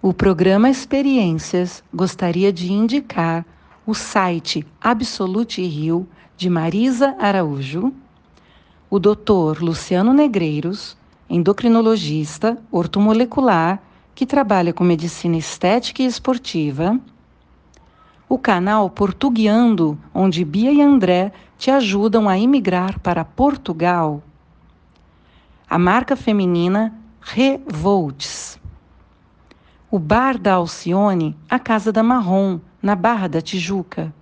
O programa Experiências gostaria de indicar o site Absolute Rio, de Marisa Araújo, o Dr. Luciano Negreiros, endocrinologista ortomolecular, que trabalha com medicina estética e esportiva, o canal Portuguiando, onde Bia e André te ajudam a imigrar para Portugal, a marca feminina Revolts, o Bar da Alcione, a Casa da Marrom, na Barra da Tijuca,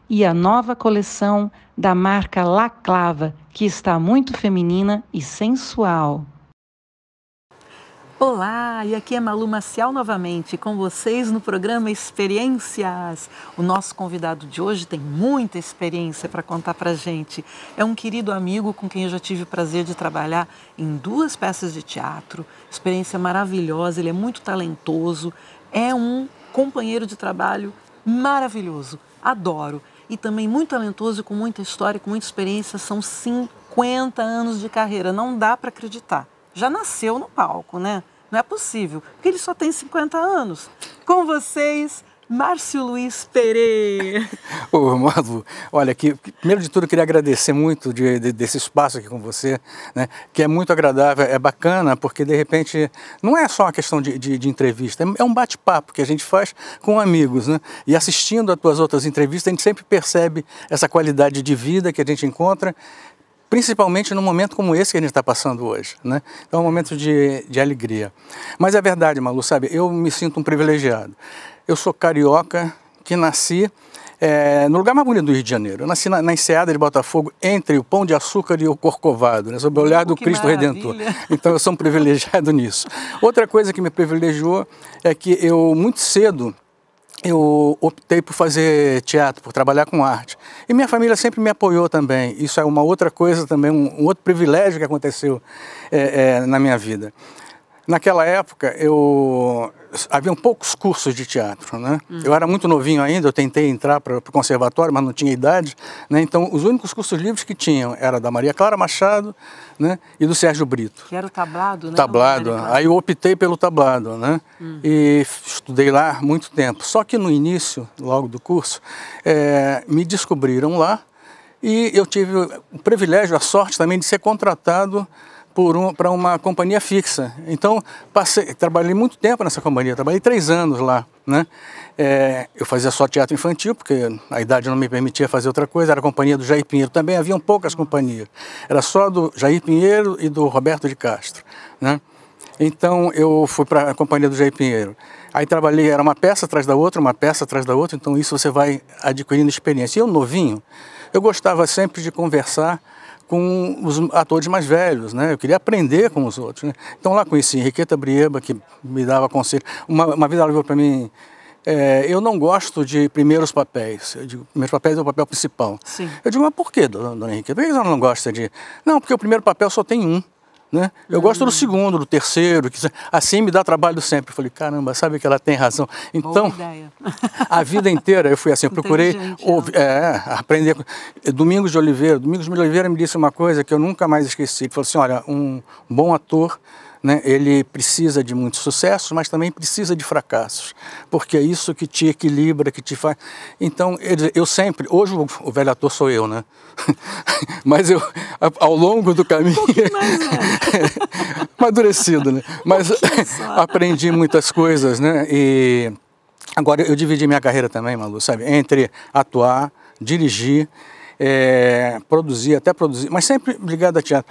e a nova coleção da marca La Clava, que está muito feminina e sensual. Olá, e aqui é Malu Maciel novamente com vocês no programa Experiências. O nosso convidado de hoje tem muita experiência para contar para a gente. É um querido amigo com quem eu já tive o prazer de trabalhar em 2 peças de teatro. Experiência maravilhosa, ele é muito talentoso, é um companheiro de trabalho maravilhoso, adoro. E também muito talentoso, com muita história, com muita experiência, são 50 anos de carreira, não dá para acreditar. Já nasceu no palco, né? Não é possível, porque ele só tem 50 anos. Com vocês, Márcio Luiz Pereira. Ô, Malu, olha, primeiro de tudo eu queria agradecer muito desse espaço aqui com você, né, que é muito agradável, é bacana, porque de repente não é só uma questão de entrevista, é um bate-papo que a gente faz com amigos, né, e assistindo as tuas outras entrevistas a gente sempre percebe essa qualidade de vida que a gente encontra, principalmente num momento como esse que a gente está passando hoje, né? Então é um momento de alegria. Mas é verdade, Malu, sabe, eu me sinto um privilegiado. Eu sou carioca, que nasci no lugar mais bonito do Rio de Janeiro. Eu nasci na Enseada de Botafogo, entre o Pão de Açúcar e o Corcovado, né? Sob o olhar do Cristo Redentor. Então eu sou um privilegiado nisso. Outra coisa que me privilegiou é que eu, muito cedo, eu optei por fazer teatro, por trabalhar com arte. E minha família sempre me apoiou também. Isso é uma outra coisa também, um outro privilégio que aconteceu na minha vida. Naquela época, haviam poucos cursos de teatro, né? Eu era muito novinho ainda, eu tentei entrar para o conservatório, mas não tinha idade, né? Então, os únicos cursos livres que tinham era da Maria Clara Machado, né? E do Sérgio Brito. Que era o tablado, né? Tablado. Aí eu optei pelo tablado, né? E estudei lá muito tempo. Só que no início, logo do curso, me descobriram lá e eu tive o privilégio, a sorte também de ser contratado para uma companhia fixa. Então, trabalhei muito tempo nessa companhia, trabalhei 3 anos lá, né? Eu fazia só teatro infantil, porque a idade não me permitia fazer outra coisa, era a companhia do Jair Pinheiro, também haviam poucas companhias, era só do Jair Pinheiro e do Roberto de Castro, né? Então, eu fui para a companhia do Jair Pinheiro. Aí trabalhei, era uma peça atrás da outra, então isso você vai adquirindo experiência. E eu, novinho, eu gostava sempre de conversar com os atores mais velhos, né? Eu queria aprender com os outros, né? Então lá conheci Henriqueta Brieba, que me dava conselho. Uma vez ela falou para mim, eu não gosto de primeiros papéis. Eu digo, primeiros papéis é o papel principal. Sim. Eu digo, mas por quê, dona Henriqueta? Por que ela não gosta de... Não, porque o primeiro papel só tem um, né? Eu gosto do segundo, do terceiro, assim me dá trabalho sempre. Eu falei, caramba, sabe que ela tem razão. Então, a vida inteira eu fui assim, eu procurei aprender. Domingos de Oliveira me disse uma coisa que eu nunca mais esqueci. Ele falou assim, olha, um bom ator, né, ele precisa de muitos sucessos, mas também precisa de fracassos, porque é isso que te equilibra, que te faz... Então, eu sempre... Hoje o velho ator sou eu, né? Mas eu, ao longo do caminho... Amadurecido, né? Mas aprendi muitas coisas, né? E agora eu dividi minha carreira também, Malu, sabe? Entre atuar, dirigir... produzir, mas sempre ligado a teatro,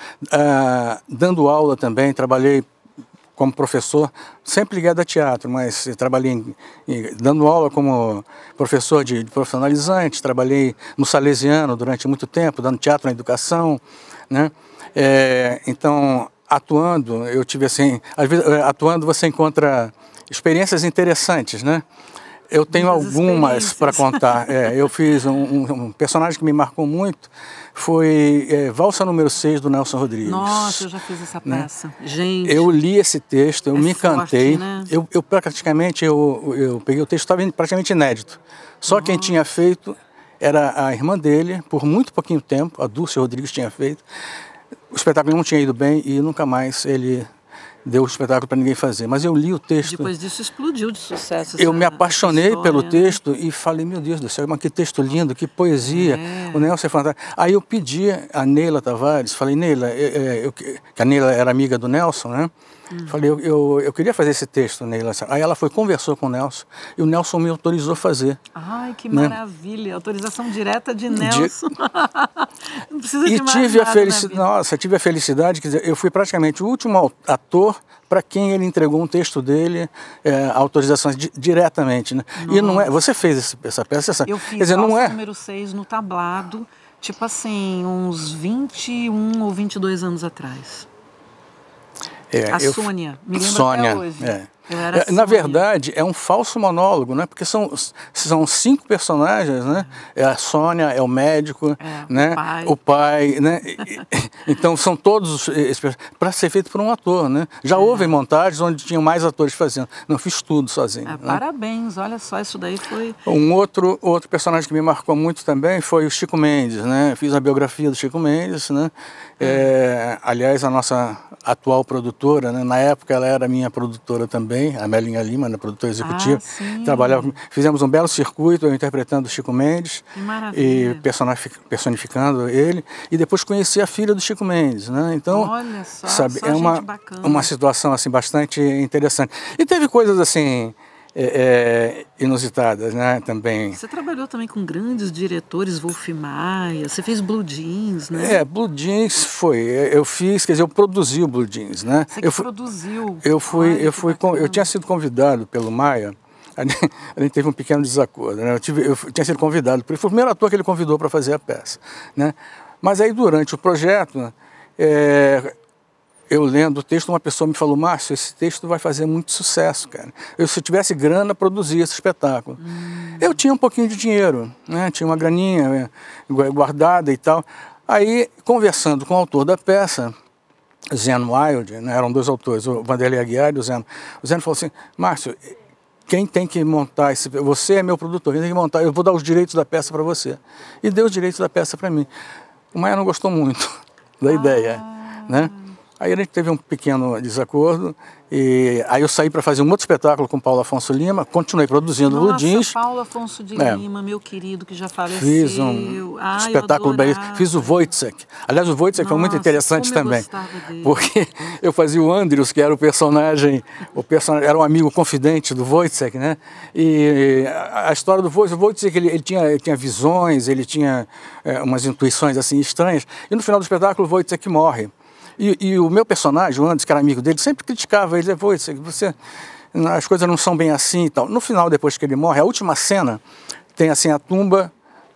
dando aula também, trabalhei como professor, sempre ligado a teatro, mas trabalhei dando aula como professor de profissionalizante, trabalhei no Salesiano durante muito tempo, dando teatro na educação, né? Então, atuando, eu tive assim, às vezes atuando você encontra experiências interessantes, né? Eu tenho algumas para contar. Eu fiz um personagem que me marcou muito, foi Valsa número 6 do Nelson Rodrigues. Nossa, eu já fiz essa peça. Né? Gente. Eu li esse texto, eu me encantei. Né? Eu praticamente, eu peguei o texto, estava praticamente inédito. Só quem tinha feito era a irmã dele, por muito pouquinho tempo, a Dulce Rodrigues tinha feito. O espetáculo não tinha ido bem e nunca mais ele deu o espetáculo para ninguém fazer, mas eu li o texto. Depois disso explodiu de sucesso. Eu me apaixonei pelo texto e falei, meu Deus do céu, mas que texto lindo, que poesia, o Nelson é fantástico. Aí eu pedi a Neila Tavares, falei, Neila, que a Neila era amiga do Nelson, né? Falei, eu queria fazer esse texto, Neila. Aí ela conversou com o Nelson, e o Nelson me autorizou a fazer. Ai, que maravilha, autorização direta de Nelson. Não precisa de mais tive nada a felicidade, nossa, tive a felicidade, quer dizer, eu fui praticamente o último ator para quem ele entregou um texto dele, autorizações diretamente, né? E não é, você fez essa peça, eu fiz, quer dizer, não é número 6 no tablado, tipo assim, uns 21 ou 22 anos atrás. Sônia, me lembro Sônia, até hoje. Na verdade, é um falso monólogo, né? Porque são 5 personagens, né? É a Sônia, é o médico, né? O pai, né? Então são todos para ser feito por um ator, né? Já houve montagens onde tinham mais atores fazendo. Não fiz tudo sozinho. Né? Parabéns, olha só, isso daí foi... Um outro personagem que me marcou muito também foi o Chico Mendes, né? Fiz a biografia do Chico Mendes, né? Aliás, a nossa atual produtora, né? Na época ela era minha produtora também, a Melinha Lima, né? Produtora executiva. Fizemos um belo circuito, eu interpretando o Chico Mendes e personificando ele, e depois conheci a filha do Chico Mendes, né? Então, olha só, sabe, só uma situação assim bastante interessante. E teve coisas assim inusitadas, né, também. Você trabalhou também com grandes diretores, Wolf Maia, você fez Blue Jeans, né? Blue Jeans eu fiz, quer dizer, eu produzi o Blue Jeans, né? Você produziu? Eu tinha sido convidado pelo Maia, a gente teve um pequeno desacordo, né? Eu tinha sido convidado, porque foi o primeiro ator que ele convidou para fazer a peça, né? Mas aí durante o projeto, eu lendo o texto, uma pessoa me falou, Márcio, esse texto vai fazer muito sucesso, cara. Se eu tivesse grana, produzia esse espetáculo. Eu tinha um pouquinho de dinheiro, né? Tinha uma graninha guardada e tal. Aí, conversando com o autor da peça, Zeno Wilde, né? Eram 2 autores, o Vanderlei Aguiar e o Zeno. O Zeno falou assim, Márcio, quem tem que montar você é meu produtor, quem tem que montar, eu vou dar os direitos da peça para você. E deu os direitos da peça para mim. O Maia não gostou muito da ideia, né? Aí a gente teve um pequeno desacordo, e aí eu saí para fazer um outro espetáculo com Paulo Afonso Lima, continuei produzindo o Blue Jeans. Paulo Afonso de Lima, meu querido, que já faleceu. Fiz um espetáculo belíssimo, fiz o Wojciech. Aliás, o Wojciech foi muito interessante também, porque eu fazia o Andrius, que era o personagem era um amigo confidente do Wojciech, né? E a história do Wojciech, ele tinha visões, ele tinha umas intuições assim estranhas, e no final do espetáculo o Wojciech morre. E o meu personagem, o Anderson, que era amigo dele, sempre criticava ele, dizia, as coisas não são bem assim e tal. No final, depois que ele morre, a última cena tem assim a tumba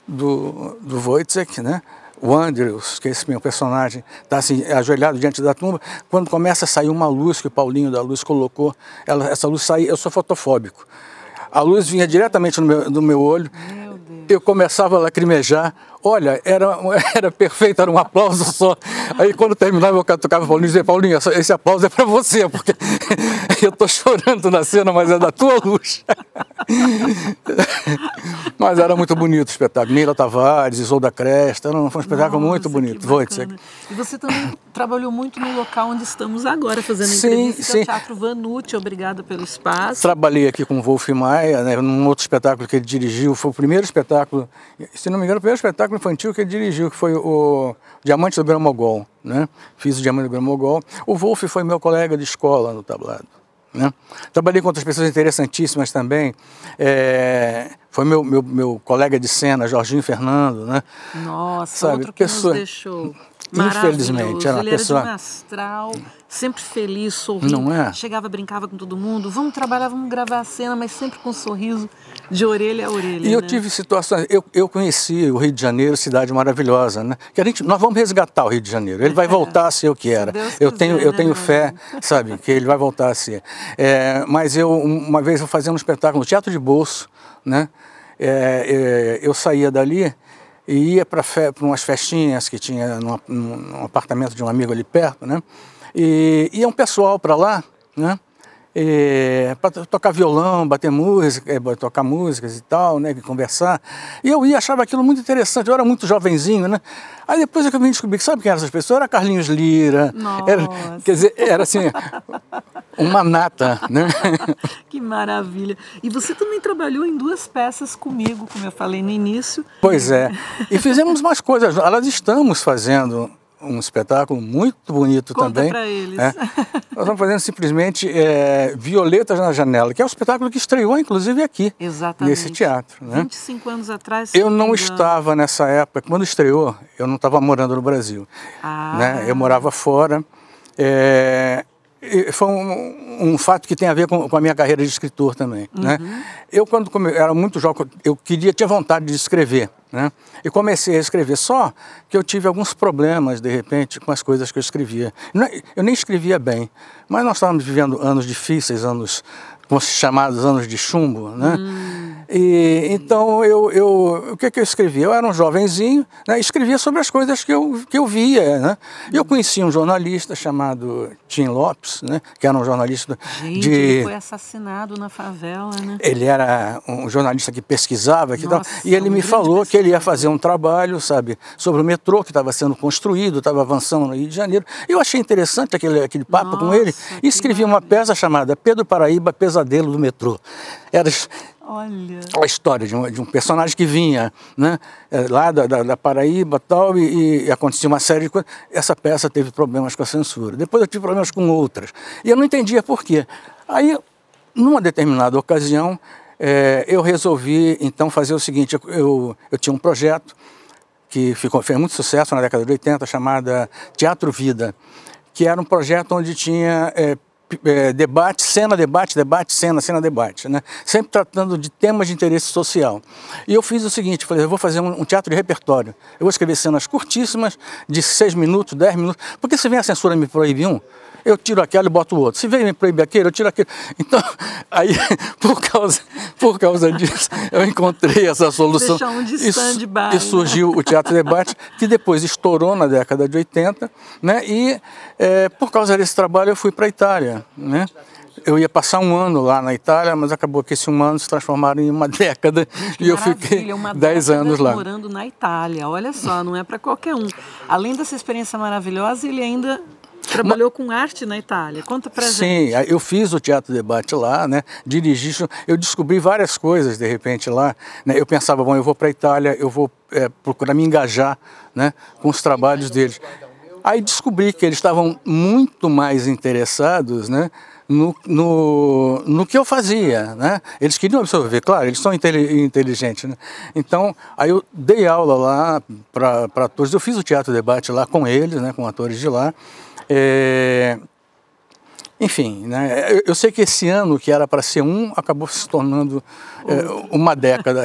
do Wojciech, né? O Andrews, que é esse meu personagem, está assim, ajoelhado diante da tumba. Quando começa a sair uma luz que o Paulinho da Luz colocou, essa luz saía, eu sou fotofóbico. A luz vinha diretamente no meu olho. Eu começava a lacrimejar, olha, era perfeito, era um aplauso só. Aí quando terminava eu catucava o Paulinho e dizia, Paulinho, esse aplauso é para você, porque eu estou chorando na cena, mas é da tua luz. Mas era muito bonito o espetáculo. Neila Tavares, Isolda Cresta, foi um espetáculo muito bonito. E você também trabalhou muito no local onde estamos agora, fazendo entrevista, que é o Teatro Vanucci. Obrigada pelo espaço. Trabalhei aqui com o Wolf Maia, né, num outro espetáculo que ele dirigiu, foi o primeiro espetáculo, se não me engano, o primeiro espetáculo infantil que ele dirigiu, que foi o Diamante do Grão-Mogol, né? Fiz o Diamante do Grão-Mogol. O Wolf foi meu colega de escola no tablado, né? Trabalhei com outras pessoas interessantíssimas também. Foi meu colega de cena, Jorginho Fernando, né? Nossa, outro que nos deixou. Infelizmente, ele era de um astral, sempre feliz, sorrindo, chegava, brincava com todo mundo, vamos trabalhar, vamos gravar a cena, mas sempre com um sorriso de orelha a orelha. E eu tive situações, eu conheci o Rio de Janeiro, cidade maravilhosa, né? Que nós vamos resgatar o Rio de Janeiro, ele vai voltar a ser o que era. Eu tenho fé, sabe, que ele vai voltar a ser. Mas uma vez eu fazia um espetáculo no Teatro de Bolso, né? Eu saía dali e ia para umas festinhas que tinha num apartamento de um amigo ali perto, né? E ia um pessoal para lá, né? para tocar violão, bater música, tocar músicas e tal, né, conversar. E eu achava aquilo muito interessante, eu era muito jovenzinho, né? Aí depois é que eu vim descobrir que sabe quem eram essas pessoas? Era Carlinhos Lira, quer dizer, era assim, uma nata, né? Que maravilha. E você também trabalhou em 2 peças comigo, como eu falei no início. Pois é, e fizemos mais coisas, elas estamos fazendo um espetáculo muito bonito também. Conta para eles. Nós estamos fazendo simplesmente Violetas na Janela, que é um espetáculo que estreou, inclusive, aqui, nesse teatro. Né? 25 anos atrás. Eu não estava nessa época, quando estreou, eu não estava morando no Brasil. Né? Eu morava fora. Foi um fato que tem a ver com a minha carreira de escritor também. Né? Eu, quando era muito jovem, eu tinha vontade de escrever. Né? E comecei a escrever, só que eu tive alguns problemas, de repente, com as coisas que eu escrevia. Eu nem escrevia bem, mas nós estávamos vivendo anos difíceis, anos chamados anos de chumbo, né? E então o que eu escrevia? Eu era um jovenzinho, né? Escrevia sobre as coisas que eu via, né? E eu conhecia um jornalista chamado Tim Lopes, né? Que era um jornalista ele foi assassinado na favela, né? Ele era um jornalista que pesquisava e ele me falou que ele ia fazer um trabalho, sabe, sobre o metrô que estava sendo construído, estava avançando no Rio de Janeiro. Eu achei interessante aquele papo com ele e escrevi uma peça chamada Pedro Paraíba, Pesadelo do Metrô. Era a história de um personagem que vinha, né, lá da Paraíba tal, e acontecia uma série de coisas. Essa peça teve problemas com a censura. Depois eu tive problemas com outras. E eu não entendia por quê. Aí, numa determinada ocasião, eu resolvi, então, fazer o seguinte. Eu tinha um projeto que fez muito sucesso na década de 80, chamada Teatro Vida, que era um projeto onde tinha debate, cena, debate, debate, cena, cena, debate, né? Sempre tratando de temas de interesse social. E eu fiz o seguinte, falei, eu vou fazer um teatro de repertório. Eu vou escrever cenas curtíssimas, de 6 minutos, 10 minutos, porque se vem a censura me proibir um, eu tiro aquela e boto o outro. Se vem me proibir aquele, eu tiro aquele. Então, aí, por causa disso, eu encontrei essa solução. Deixar um de stand-by. E surgiu o Teatro Debate, que depois estourou na década de 80, né? E por causa desse trabalho eu fui para a Itália, né? Eu ia passar um ano lá na Itália, mas acabou que esse um ano se transformaram em uma década. Gente, e eu fiquei 10 anos lá. Morando na Itália, olha só, não é para qualquer um. Além dessa experiência maravilhosa, ele ainda trabalhou com arte na Itália. Conta pra gente. Sim, eu fiz o Teatro Debate lá, né? Dirigi, eu descobri várias coisas de repente lá, né? Eu pensava, bom, eu vou para a Itália, eu vou procurar me engajar, né, com os trabalhos deles. Aí descobri que eles estavam muito mais interessados, né, no que eu fazia, né? Eles queriam absorver, claro, eles são inteligentes, né? Então, aí eu dei aula lá para atores, eu fiz o Teatro Debate lá com eles, né, com atores de lá. Enfim, né, eu sei que esse ano, que era para ser acabou se tornando uma década.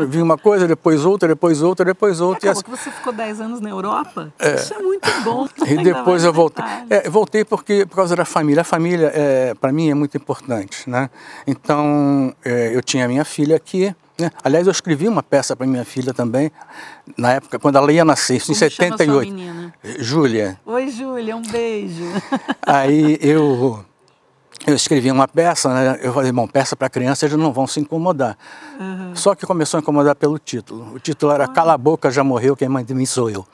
Vi uma coisa, depois outra, depois outra, depois outra. Acabou que você ficou 10 anos na Europa? Isso é muito bom. E depois eu voltei. Voltei por causa da família. A família, para mim, é muito importante, né? Então, eu tinha a minha filha aqui. Né? Aliás, eu escrevi uma peça para minha filha também, na época, quando ela ia nascer, isso em 78. Chama sua menina? Júlia. Oi, Júlia, um beijo. Aí eu escrevi uma peça, né? Eu falei, bom, peça para criança, eles não vão se incomodar. Só que começou a incomodar pelo título. O título era Cala a Boca, Já Morreu, Quem Manda de Mim Sou Eu.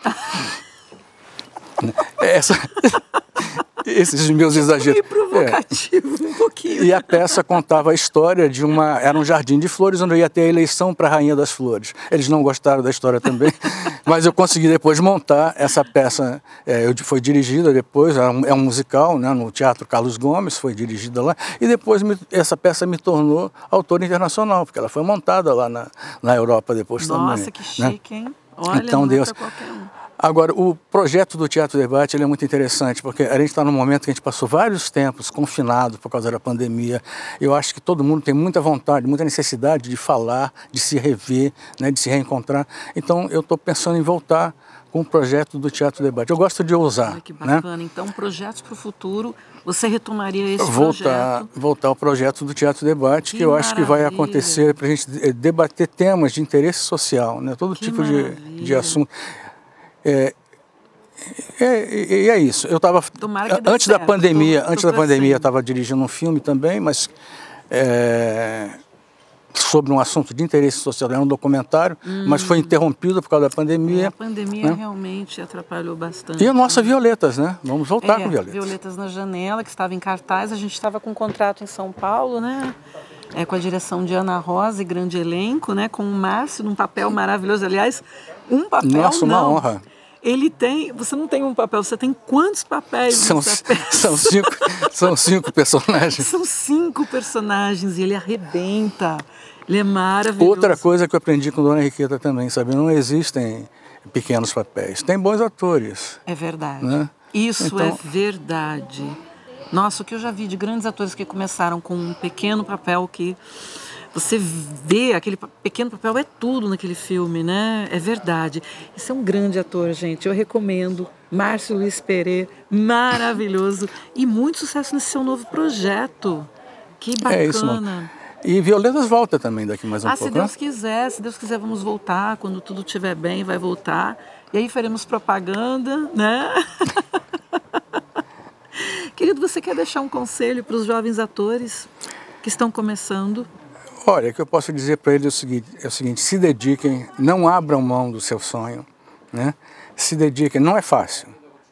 Esses meus exageros. Provocativo, um pouquinho. E a peça contava a história de era um jardim de flores onde eu ia ter a eleição para a Rainha das Flores. Eles não gostaram da história também, mas eu consegui depois montar essa peça. Foi dirigida depois, é um musical, né, no Teatro Carlos Gomes, foi dirigida lá, e depois essa peça me tornou autora internacional, porque ela foi montada lá na Europa depois também. Nossa, que chique, né? Hein? Olha, então, não é para qualquer um. Agora, o projeto do Teatro Debate ele é muito interessante, porque a gente está num momento que a gente passou vários tempos confinado por causa da pandemia. Eu acho que todo mundo tem muita vontade, muita necessidade de falar, de se rever, né, de se reencontrar. Então, eu estou pensando em voltar com o projeto do Teatro Debate. Eu gosto de ousar. Olha que bacana. Né? Então, projetos para o futuro, você retomaria esse projeto? Voltar ao projeto do Teatro Debate, que eu acho que vai acontecer para a gente debater temas de interesse social, né, todo tipo de assunto. E é isso. Eu estava antes da pandemia, eu estava dirigindo um filme também, mas sobre um assunto de interesse social, era um documentário, mas foi interrompido por causa da pandemia. A pandemia realmente atrapalhou bastante. E a nossa Violetas, né? Vamos voltar com Violetas. Violetas na Janela, que estava em cartaz, a gente estava com um contrato em São Paulo, né? Com a direção de Ana Rosa e grande elenco, né? Com o Márcio, num papel maravilhoso. Aliás, um papel Nossa, uma honra. Ele tem... Você não tem um papel, você tem quantos papéis? São 5 personagens. São 5 personagens e ele arrebenta. Ele é maravilhoso. Outra coisa que eu aprendi com Dona Henriqueta também, sabe? Não existem pequenos papéis. Tem bons atores. É verdade. Né? Isso é verdade. Nossa, o que eu já vi de grandes atores que começaram com um pequeno papel que você vê, aquele pequeno papel é tudo naquele filme, né? É verdade. Esse é um grande ator, gente. Eu recomendo. Márcio Luiz Perê, maravilhoso. E muito sucesso nesse seu novo projeto. Que bacana. É isso, e Violetas volta também daqui mais um pouco. Se Deus quiser, vamos voltar. Quando tudo estiver bem, vai voltar. E aí faremos propaganda, né? Querido, você quer deixar um conselho para os jovens atores que estão começando? Olha, o que eu posso dizer para eles é o seguinte, se dediquem, não abram mão do seu sonho, né? Se dediquem, não é fácil,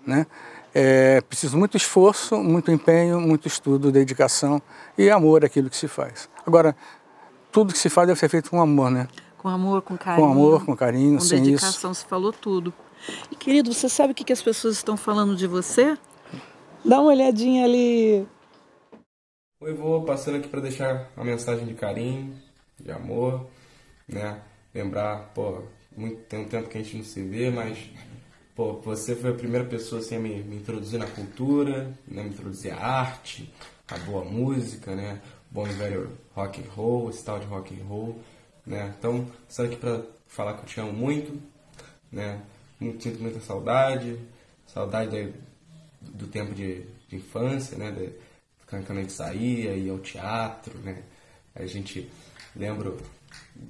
né? É preciso muito esforço, muito empenho, muito estudo, dedicação e amor àquilo que se faz. Agora, tudo que se faz deve ser feito com amor, né? Com amor, com carinho. Com amor, com carinho, sem isso. Com dedicação, você falou tudo. E, querido, você sabe o que as pessoas estão falando de você? Dá uma olhadinha ali. Oi, vou passando aqui para deixar uma mensagem de carinho, de amor, né? Lembrar, tem um tempo que a gente não se vê, mas, você foi a primeira pessoa assim, a me introduzir na cultura, né? Me introduzir à arte, a boa música, né? Bom e velho rock and roll, esse tal de rock and roll, né? Então, só aqui para falar que eu te amo muito, né? Sinto muita saudade do tempo de infância, né? Quando a gente saía, ia ao teatro, né? A gente lembro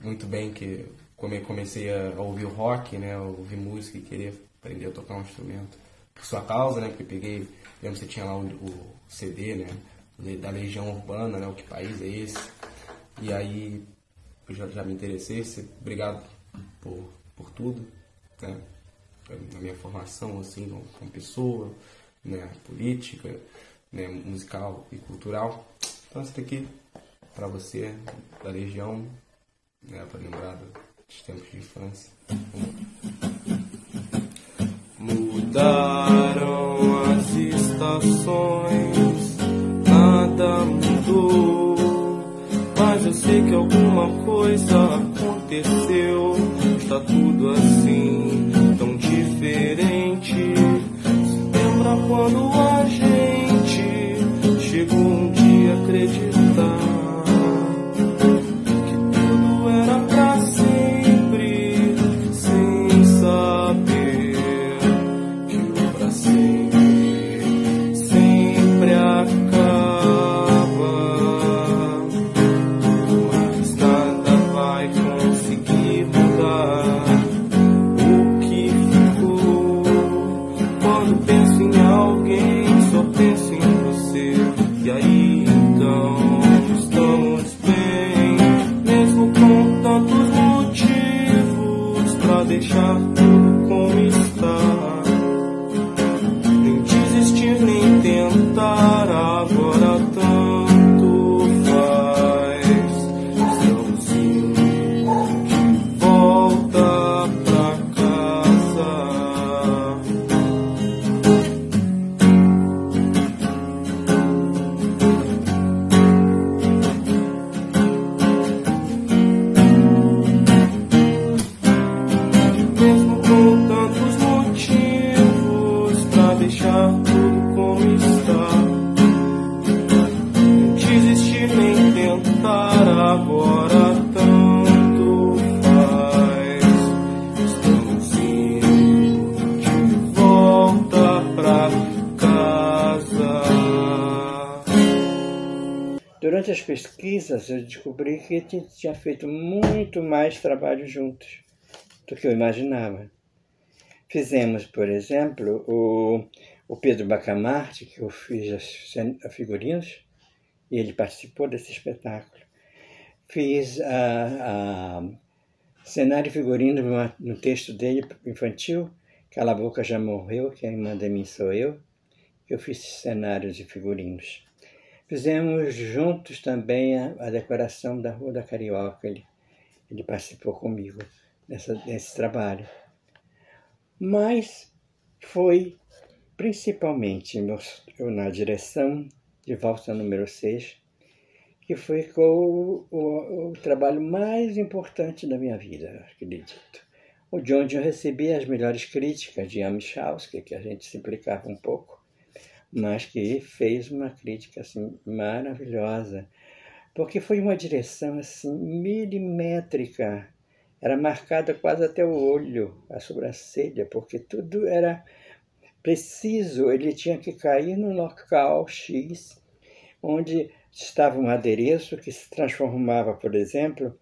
muito bem que comecei a ouvir o rock, né? A ouvir música e querer aprender a tocar um instrumento por sua causa, né? Porque lembro que você tinha lá o CD, né? Da Legião Urbana, né? O Que País é Esse? E aí eu já me interessei. Obrigado por tudo, né? Na minha formação, assim, como pessoa, né? Política, né? Musical e cultural. Então isso aqui para você, da Legião, né? Para lembrar dos tempos de infância. Mudaram as estações, nada mudou, mas eu sei que alguma coisa aconteceu. Está tudo assim, tão diferente. Se lembra quando a gente chegou um dia a acreditar que tudo era pra sempre, sem saber que o pra sempre sempre acaba. Mas nada vai conseguir mudar o que ficou. Quando penso em alguém, só penso em você. E aí então estamos bem, mesmo com tantos motivos pra deixar tudo como está. Nem desistir, nem tentar, agora tanto faz. Estamos indo de volta pra casa. Mesmo com tantos motivos pra deixar tudo como está. Nem desistir, nem tentar, agora tanto faz. Estamos indo de volta pra casa. Durante as pesquisas, eu descobri que a gente tinha feito muito mais trabalho juntos do que eu imaginava. Fizemos, por exemplo, o Pedro Bacamarte, que eu fiz as figurinos, e ele participou desse espetáculo. Fiz a cenário e figurino no texto dele infantil, Cala a Boca Já Morreu, Quem Manda em Mim Sou Eu. Eu fiz cenários e figurinos. Fizemos juntos também a decoração da Rua da Carioca. Ele participou comigo nesse trabalho. Mas foi principalmente eu na direção de Valsa número 6, que foi o trabalho mais importante da minha vida, acredito. De onde eu recebi as melhores críticas de Amichalski, que a gente se implicava um pouco, mas que fez uma crítica assim, maravilhosa, porque foi uma direção assim, milimétrica. Era marcada quase até o olho, a sobrancelha, porque tudo era preciso. Ele tinha que cair no local X, onde estava um adereço que se transformava, por exemplo,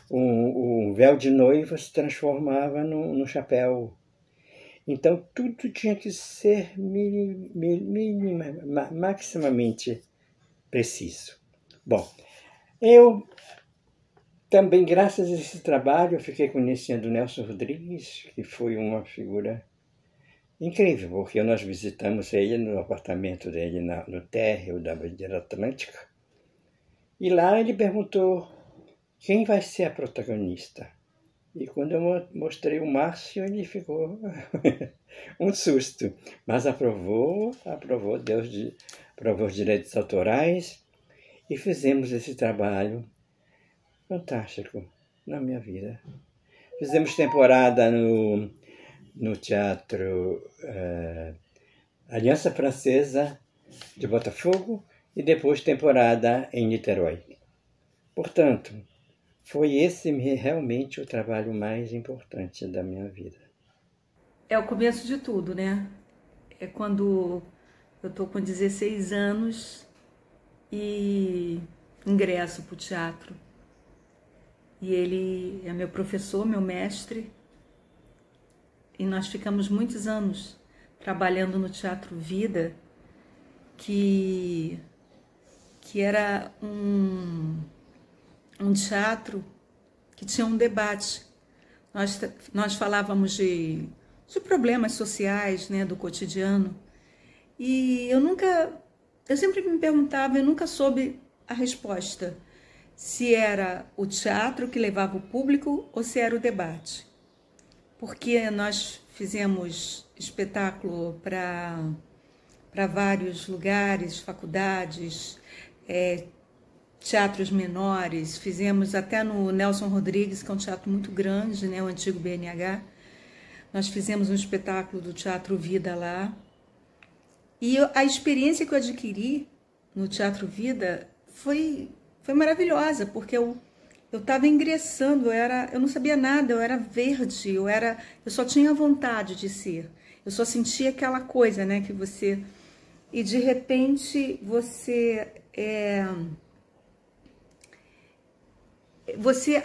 um véu de noiva se transformava no chapéu. Então, tudo tinha que ser maximamente preciso. Bom, eu também, graças a esse trabalho, eu fiquei conhecendo Nelson Rodrigues, que foi uma figura incrível, porque nós visitamos ele no apartamento dele no térreo da Bandeira Atlântica. E lá ele perguntou quem vai ser a protagonista. E quando eu mostrei o Márcio, ele ficou um susto. Mas aprovou aprovou os direitos autorais e fizemos esse trabalho fantástico na minha vida. Fizemos temporada no Teatro Aliança Francesa de Botafogo e depois temporada em Niterói. Portanto, foi esse realmente o trabalho mais importante da minha vida. É o começo de tudo, né? É quando eu tô com 16 anos e ingresso pro teatro. E ele é meu professor, meu mestre. E nós ficamos muitos anos trabalhando no Teatro Vida, que era um teatro que tinha um debate. Nós falávamos de problemas sociais, né, do cotidiano. E eu sempre me perguntava, eu nunca soube a resposta, se era o teatro que levava o público ou se era o debate. Porque nós fizemos espetáculo para vários lugares, faculdades, teatros menores, fizemos até no Nelson Rodrigues, que é um teatro muito grande, né, o antigo BNH. Nós fizemos um espetáculo do Teatro Vida lá. E a experiência que eu adquiri no Teatro Vida foi maravilhosa, porque eu estava ingressando, eu não sabia nada, eu era verde, eu só tinha vontade de ser. Eu só sentia aquela coisa, né, que você... E de repente você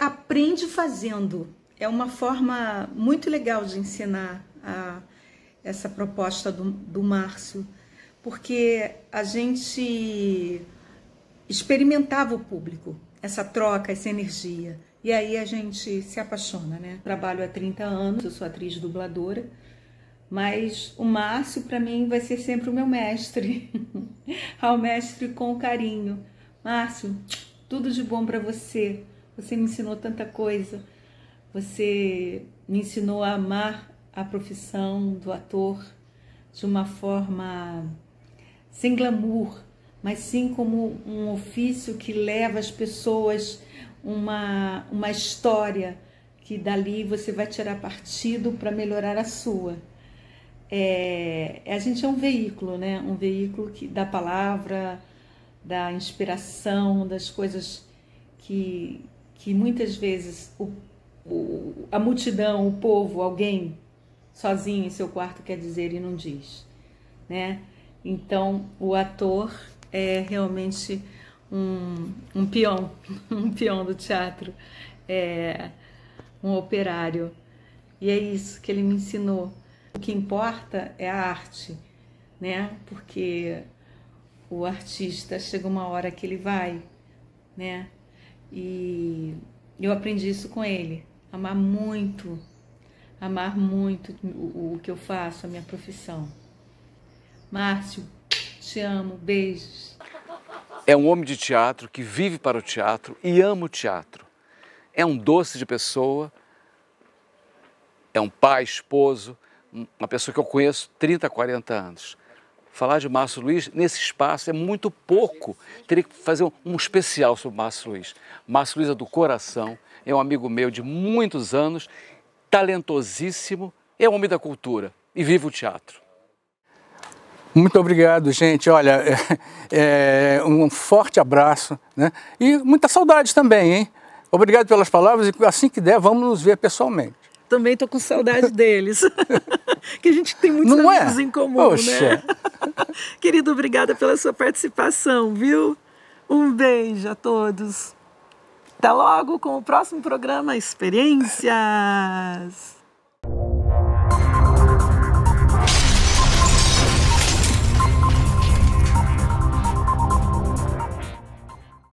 aprende fazendo. É uma forma muito legal de ensinar essa proposta do Márcio, porque a gente experimentava o público, essa troca, essa energia. E aí a gente se apaixona, né? Trabalho há 30 anos, eu sou atriz dubladora, mas o Márcio, para mim, vai ser sempre o meu mestre. Ao mestre com carinho. Márcio, tudo de bom para você. Você me ensinou tanta coisa. Você me ensinou a amar a profissão do ator de uma forma sem glamour, mas sim como um ofício que leva as pessoas uma história que dali você vai tirar partido para melhorar a sua. A gente é um veículo, né? Um veículo da palavra, da inspiração, das coisas que muitas vezes a multidão, o povo, alguém sozinho em seu quarto quer dizer e não diz, né? Então, o ator é realmente um peão, um peão do teatro, um operário. E é isso que ele me ensinou. O que importa é a arte, né? Porque o artista chega uma hora que ele vai, né? E eu aprendi isso com ele, amar muito o que eu faço, a minha profissão. Márcio, te amo, beijos. É um homem de teatro que vive para o teatro e ama o teatro. É um doce de pessoa, é um pai, esposo, uma pessoa que eu conheço 30, 40 anos. Falar de Márcio Luiz nesse espaço é muito pouco. Teria que fazer um especial sobre Márcio Luiz. Márcio Luiz é do coração, é um amigo meu de muitos anos, talentosíssimo, é um homem da cultura e vive o teatro. Muito obrigado, gente. Olha, um forte abraço, né? E muita saudade também, hein? Obrigado pelas palavras e assim que der, vamos nos ver pessoalmente. Também tô com saudade deles. Que a gente tem muitos amigos em comum, Poxa. né? Querido, obrigada pela sua participação, viu? Um beijo a todos. Até logo com o próximo programa Experiências.